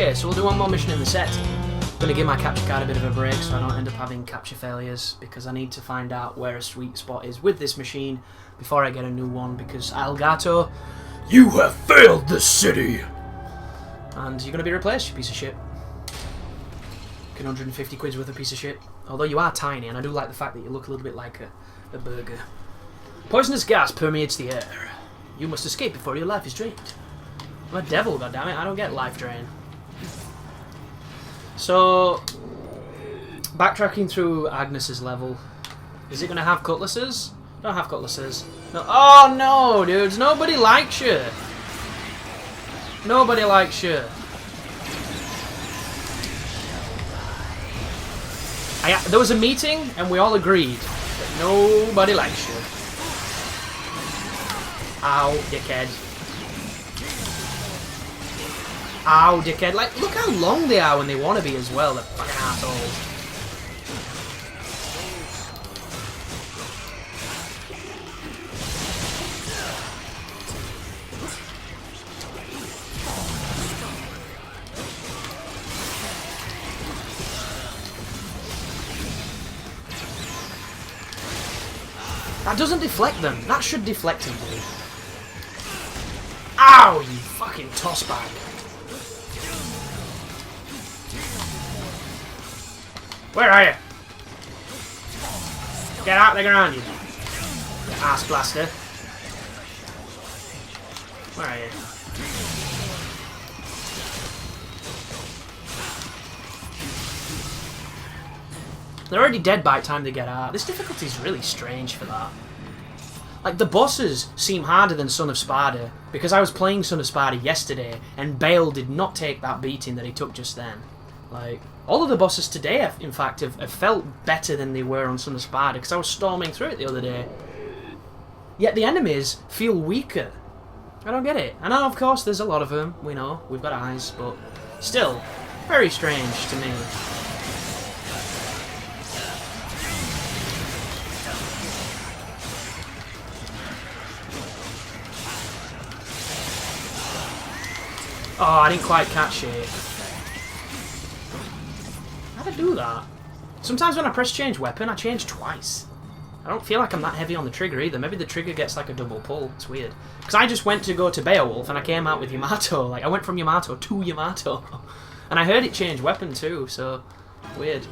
Okay, so we'll do one more mission in the set. I'm going to give my capture card a bit of a break so I don't end up having capture failures, because I need to find out where a sweet spot is with this machine before I get a new one, because Elgato, you have failed the city! And you're going to be replaced, you piece of shit. 150 quid's worth of piece of shit. Although you are tiny, and I do like the fact that you look a little bit like a burger. Poisonous gas permeates the air. You must escape before your life is drained. I'm a devil, goddammit. I don't get life drain. So, backtracking through Agnes's level. Is it going to have cutlasses? Don't have cutlasses. No. Oh no, dudes. Nobody likes you. Nobody likes you. There was a meeting and we all agreed that nobody likes you. Ow, dickhead. Ow, dickhead. Like, look how long they are when they want to be as well, the fucking assholes. That doesn't deflect them. That should deflect them, dude. Ow, you fucking tossbag. Where are you? Get out of the ground, you ass blaster. Where are you? They're already dead by the time they get out. This difficulty is really strange for that. Like, the bosses seem harder than Son of Sparta, because I was playing Son of Sparta yesterday, and Bale did not take that beating that he took just then. Like, all of the bosses today, in fact, have felt better than they were on Son of Sparta, because I was storming through it the other day. Yet the enemies feel weaker. I don't get it. I know, of course, there's a lot of them. We know. We've got eyes, but still, very strange to me. Oh, I didn't quite catch it. How'd I do that? Sometimes when I press change weapon, I change twice. I don't feel like I'm that heavy on the trigger either. Maybe the trigger gets like a double pull. It's weird. Because I just went to go to Beowulf and I came out with Yamato. Like, I went from Yamato to Yamato. And I heard it change weapon too, so... weird.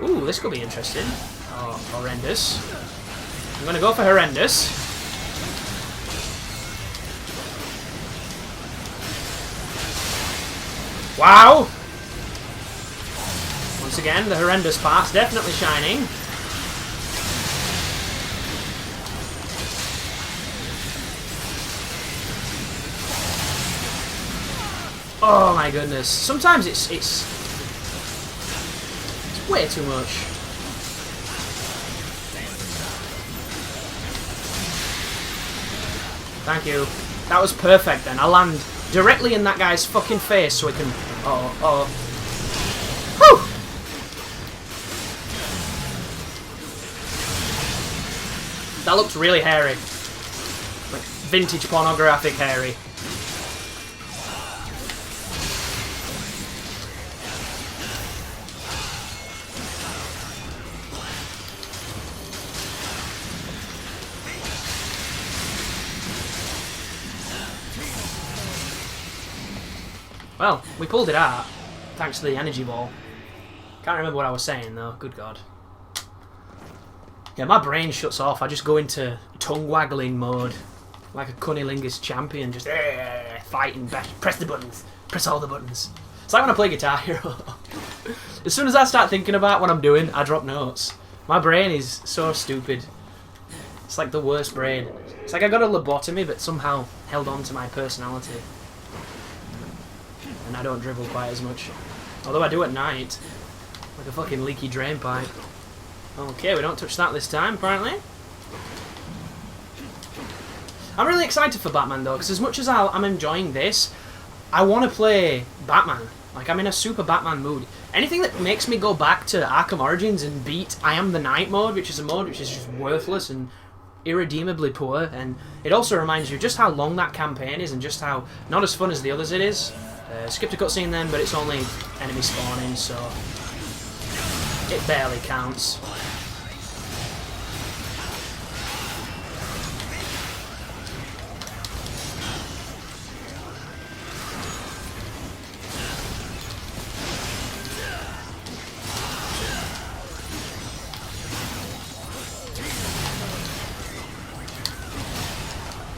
Ooh, this could be interesting. Oh, horrendous. I'm gonna go for horrendous. Wow! Once again, the horrendous part's definitely shining. Oh my goodness. Sometimes it's way too much. Thank you. That was perfect then. I land directly in that guy's fucking face so he can... oh. Whew! That looked really hairy. Like vintage pornographic hairy. Well, we pulled it out, thanks to the energy ball. Can't remember what I was saying though, good god. Yeah, my brain shuts off, I just go into tongue-waggling mode. Like a cunnilingus champion, just fighting, press the buttons, press all the buttons. It's like when I play Guitar Hero. As soon as I start thinking about what I'm doing, I drop notes. My brain is so stupid. It's like the worst brain. It's like I got a lobotomy but somehow held on to my personality. And I don't dribble quite as much. Although I do at night. Like a fucking leaky drain pipe. Okay, we don't touch that this time, apparently. I'm really excited for Batman, though, because as much as I'm enjoying this, I want to play Batman. Like, I'm in a super Batman mood. Anything that makes me go back to Arkham Origins and beat I Am the Night mode, which is a mode which is just worthless and irredeemably poor, and it also reminds you just how long that campaign is and just how not as fun as the others it is. Skipped a cutscene then, but it's only enemy spawning, so it barely counts.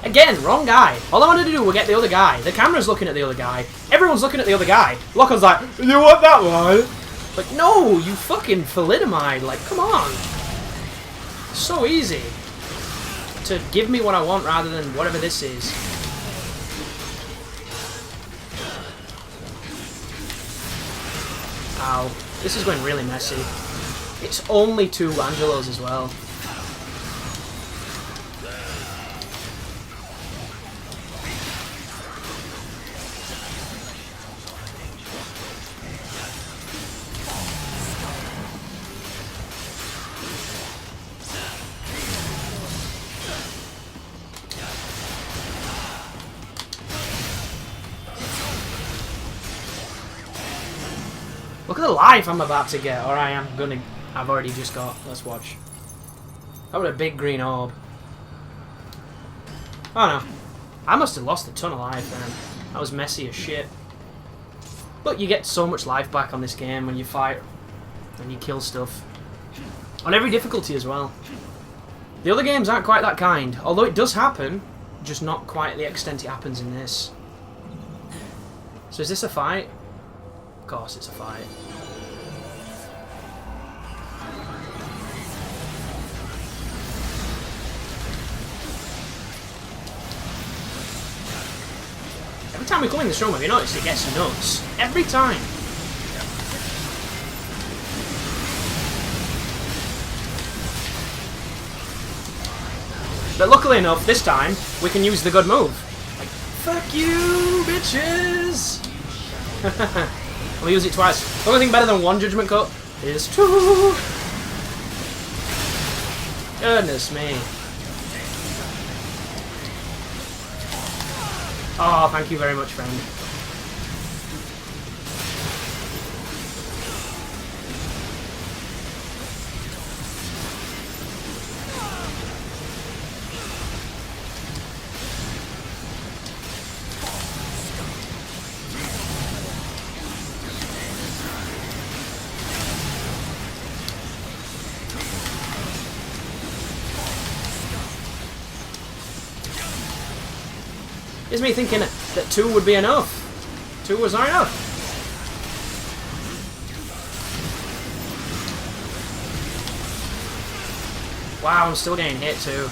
Again, wrong guy. All I wanted to do was get the other guy. The camera's looking at the other guy. Everyone's looking at the other guy. Locker's like, you want that one? Like, no, you fucking thalidomide. Like, come on. So easy to give me what I want rather than whatever this is. Ow. This is going really messy. It's only 2 Angelos as well. Look at the life I'm about to get, or I've already just got. Let's watch. That was a big green orb. Oh no. I must have lost a ton of life then. That was messy as shit. But you get so much life back on this game when you fight and you kill stuff. On every difficulty as well. The other games aren't quite that kind, although it does happen, just not quite the extent it happens in this. So is this a fight? Of course it's a fight. Every time we come in this room, have you noticed it gets nuts? Every time. But luckily enough, this time, we can use the good move. Like, fuck you, bitches! We'll use it twice. The only thing better than 1 judgment cut is 2. Goodness me. Oh, thank you very much, friend. It's me thinking that 2 would be enough. 2 was not enough. Wow, I'm still getting hit too.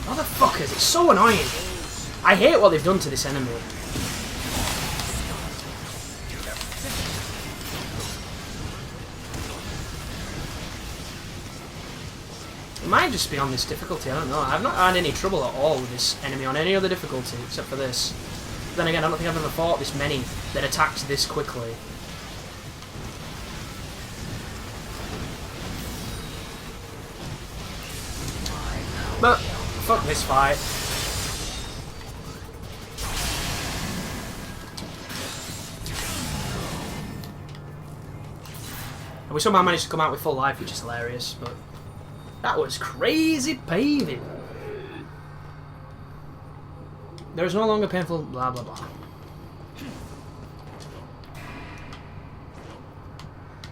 Motherfuckers, it's so annoying. I hate what they've done to this enemy. It might just be on this difficulty, I don't know. I've not had any trouble at all with this enemy on any other difficulty except for this. But then again, I don't think I've ever fought this many that attacks this quickly. But, fuck this fight. And we somehow managed to come out with full life, which is hilarious, but that was crazy paving. There is no longer painful blah blah blah.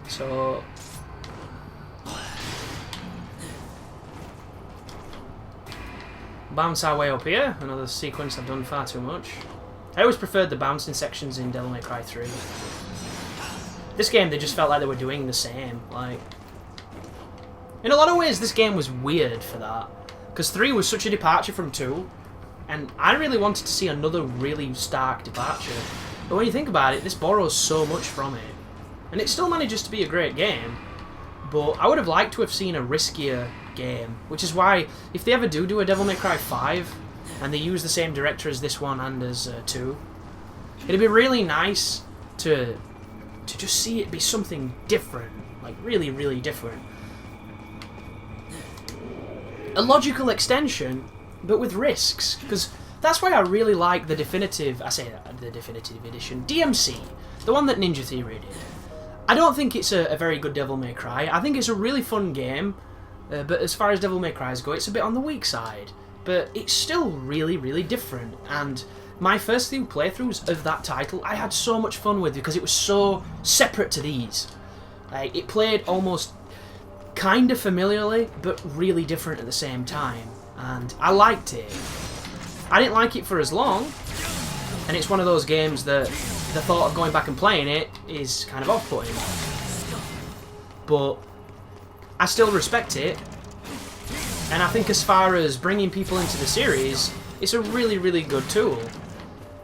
So bounce our way up here. Another sequence I've done far too much. I always preferred the bouncing sections in Devil May Cry 3. This game, they just felt like they were doing the same. Like, in a lot of ways, this game was weird for that. Because 3 was such a departure from 2, and I really wanted to see another really stark departure. But when you think about it, this borrows so much from it. And it still manages to be a great game, but I would have liked to have seen a riskier game. Which is why, if they ever do a Devil May Cry 5, and they use the same director as this one and as 2, It'd be really nice to just see it be something different, like really, really different. A logical extension, but with risks, because that's why I really like the definitive, I say that, the definitive edition, DMC, the one that Ninja Theory did. I don't think it's a very good Devil May Cry. I think it's a really fun game, but as far as Devil May Cry's go, it's a bit on the weak side. But it's still really, really different, and my first few playthroughs of that title I had so much fun with because it was so separate to these. Like, it played almost kind of familiarly, but really different at the same time, and I liked it. I didn't like it for as long, and it's one of those games that the thought of going back and playing it is kind of off-putting. But I still respect it, and I think as far as bringing people into the series, it's a really, really good tool.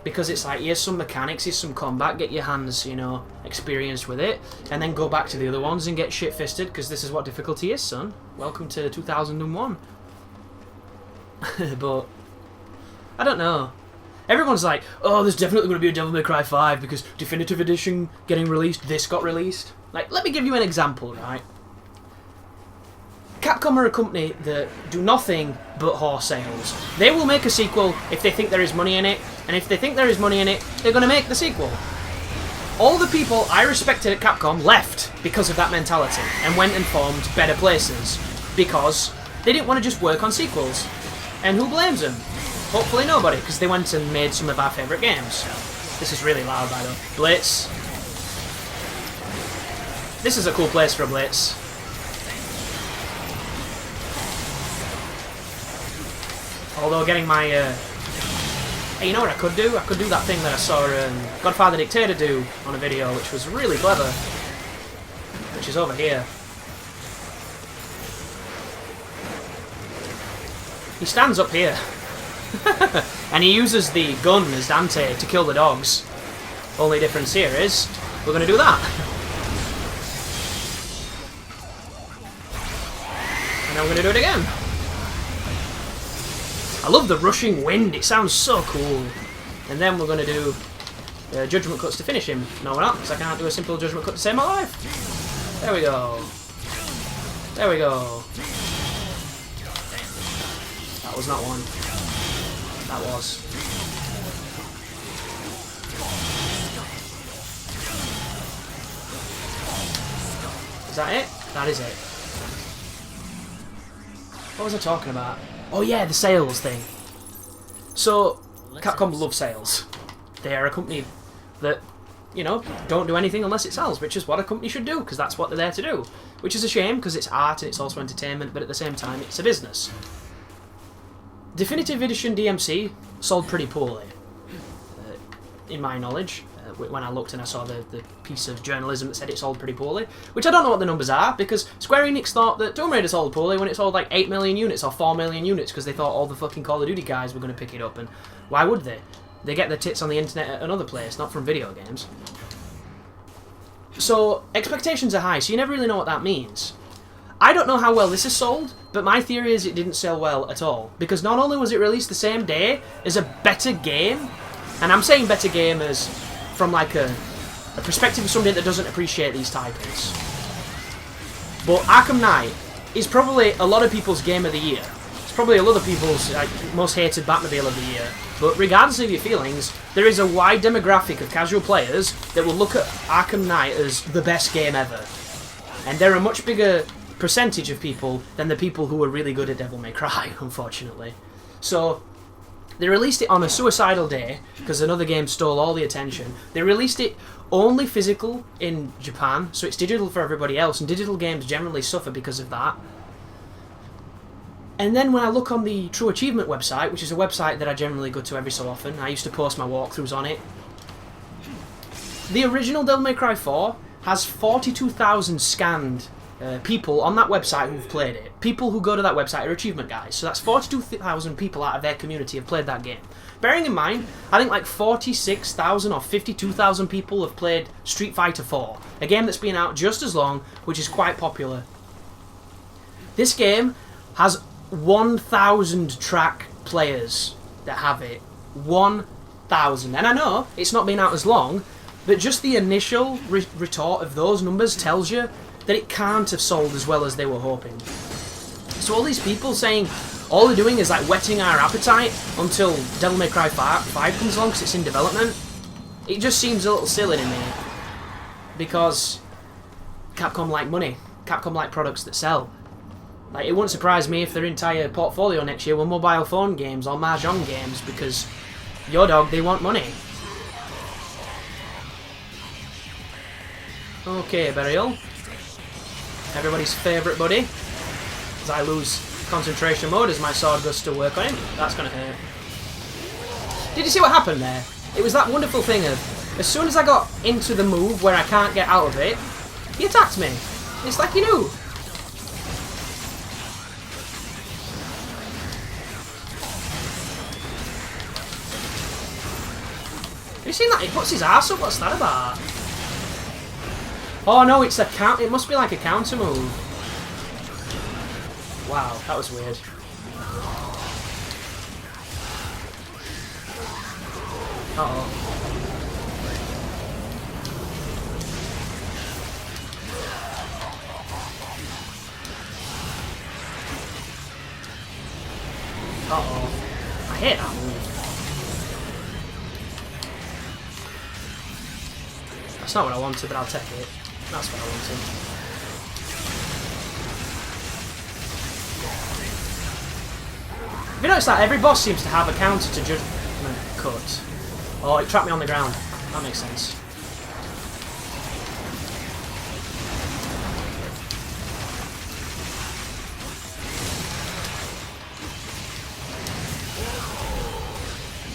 Because it's like, here's some mechanics, here's some combat, get your hands, you know, experienced with it, and then go back to the other ones and get shit-fisted, because this is what difficulty is, son. Welcome to 2001. But I don't know. Everyone's like, oh, there's definitely going to be a Devil May Cry 5 because Definitive Edition getting released, this got released. Like, let me give you an example, right? Capcom are a company that do nothing but horse sales. They will make a sequel if they think there is money in it, and if they think there is money in it, they're going to make the sequel. All the people I respected at Capcom left because of that mentality and went and formed better places because they didn't want to just work on sequels. And who blames them? Hopefully nobody, because they went and made some of our favourite games. This is really loud, by the way. Blitz. This is a cool place for a Blitz. Although getting my... Hey, you know what I could do? I could do that thing that I saw Godfather Dictator do on a video, which was really clever. Which is over here. He stands up here. And he uses the gun as Dante to kill the dogs. Only difference here is, we're going to do that. And then we're going to do it again. I love the rushing wind, it sounds so cool. And then we're going to do judgment cuts to finish him. No, we're not, because I can't do a simple judgment cut to save my life. There we go. There we go. That was not one. That was. Is that it? That is it. What was I talking about? Oh yeah, the sales thing. So, Capcom love sales. They are a company that, you know, don't do anything unless it sells, which is what a company should do, because that's what they're there to do. Which is a shame, because it's art and it's also entertainment, but at the same time, it's a business. Definitive Edition DMC sold pretty poorly, in my knowledge. When I looked and I saw the piece of journalism that said it sold pretty poorly, which I don't know what the numbers are, because Square Enix thought that Tomb Raider sold poorly when it sold like 8 million units or 4 million units, because they thought all the fucking Call of Duty guys were going to pick it up, and why would they? They get their tits on the internet at another place, not from video games. So, expectations are high, so you never really know what that means. I don't know how well this is sold, but my theory is it didn't sell well at all, because not only was it released the same day as a better game, and I'm saying better game as from like a perspective of somebody that doesn't appreciate these titles. But Arkham Knight is probably a lot of people's game of the year. It's probably a lot of people's most hated Batmobile of the year. But regardless of your feelings, there is a wide demographic of casual players that will look at Arkham Knight as the best game ever. And they're a much bigger percentage of people than the people who are really good at Devil May Cry, unfortunately. So they released it on a suicidal day, because another game stole all the attention. They released it only physical in Japan, so it's digital for everybody else, and digital games generally suffer because of that. And then when I look on the True Achievement website, which is a website that I generally go to every so often, I used to post my walkthroughs on it, the original Devil May Cry 4 has 42,000 scanned people on that website who've played it. People who go to that website are achievement guys. So that's 42,000 people out of their community have played that game. Bearing in mind, I think like 46,000 or 52,000 people have played Street Fighter 4, a game that's been out just as long, which is quite popular. This game has 1,000 track players that have it. 1,000. 1,000. And I know it's not been out as long, but just the initial retort of those numbers tells you that it can't have sold as well as they were hoping. So all these people saying all they're doing is like whetting our appetite until Devil May Cry 5 comes along because it's in development, it just seems a little silly to me. Because Capcom like money. Capcom like products that sell. Like, it wouldn't surprise me if their entire portfolio next year were mobile phone games or mahjong games, because your dog, they want money. Okay, Burial. Everybody's favourite buddy. As I lose concentration mode as my sword goes to work on him. That's gonna hurt. Did you see what happened there? It was that wonderful thing of, as soon as I got into the move where I can't get out of it, he attacked me. It's like he knew. Have you seen that? He puts his arse up. What's that about? Oh no, it's a count. It must be like a counter move. Wow, that was weird. Uh-oh. Uh-oh. I hate that move. That's not what I wanted, but I'll take it. That's what I wanted. Have you noticed that every boss seems to have a counter to judgment cut? Oh, it trapped me on the ground. That makes sense.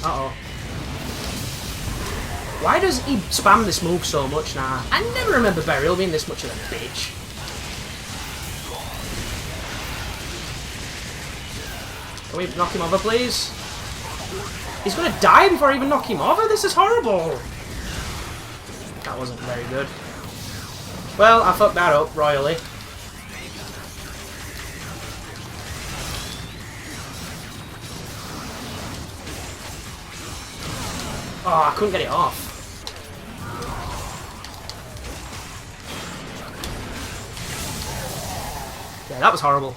Uh-oh. Why does he spam this move so much now? I never remember Burial being this much of a bitch. Can we knock him over, please? He's gonna die before I even knock him over? This is horrible! That wasn't very good. Well, I fucked that up royally. Oh, I couldn't get it off. Yeah, that was horrible.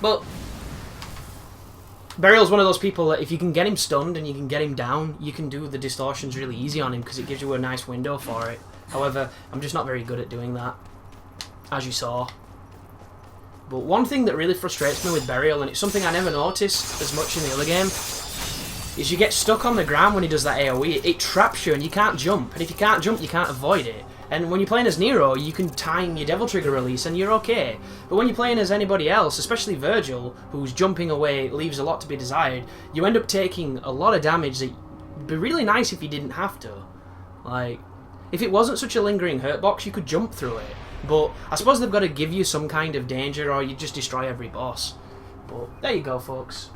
But Burial's one of those people that if you can get him stunned and you can get him down, you can do the distortions really easy on him because it gives you a nice window for it. However, I'm just not very good at doing that, as you saw. But one thing that really frustrates me with Burial, and it's something I never noticed as much in the other game, is you get stuck on the ground when he does that AoE. It traps you and you can't jump. And if you can't jump, you can't avoid it. And when you're playing as Nero, you can time your Devil Trigger release and you're okay. But when you're playing as anybody else, especially Vergil, who's jumping away, leaves a lot to be desired, you end up taking a lot of damage that would be really nice if you didn't have to. Like, if it wasn't such a lingering hurt box, you could jump through it. But I suppose they've got to give you some kind of danger or you just destroy every boss. But there you go, folks.